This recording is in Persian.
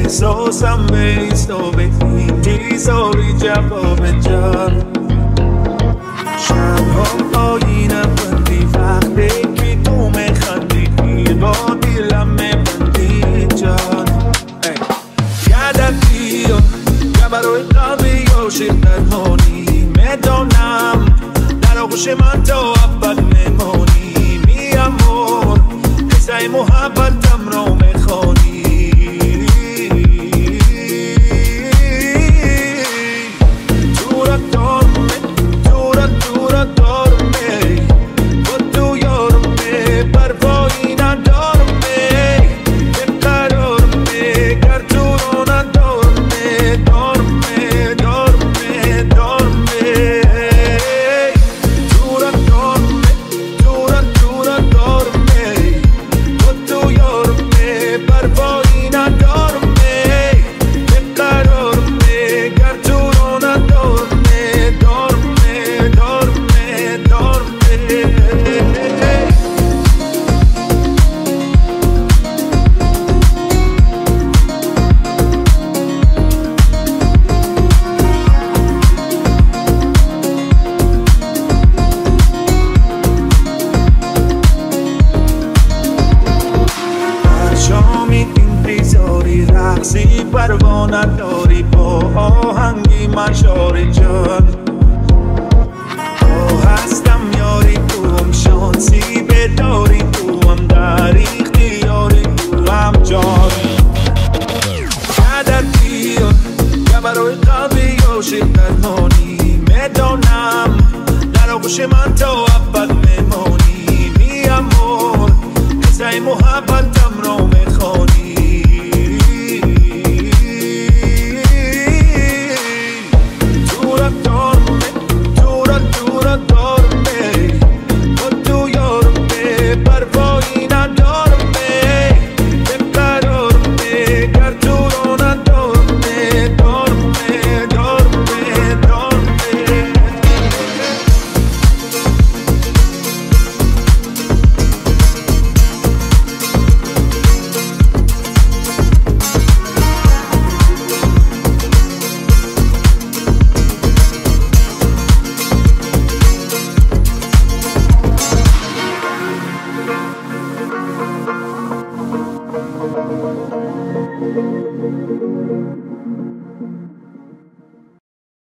احساسم بیستابه میذاری جواب جان شبها آینه بندی وقتی که تو میخندی با دلم میبندی جان یادت بیاد که برای قلبی عاشق درمانی میدانم در آغوش من تا ابد میمانی می امور قصه محبتم رو میخوانی رقصی پروانه داری با آهنگی مشار جان تو هستم یاری تو هم شانسی بداری تو هم در اختیاری تو هم جان یادت بیاد که برای قلبی عاشق درمانی میدانم در آغوش من تا ابد میمانی می امور قصه محبتم رو میخوانی Thank you.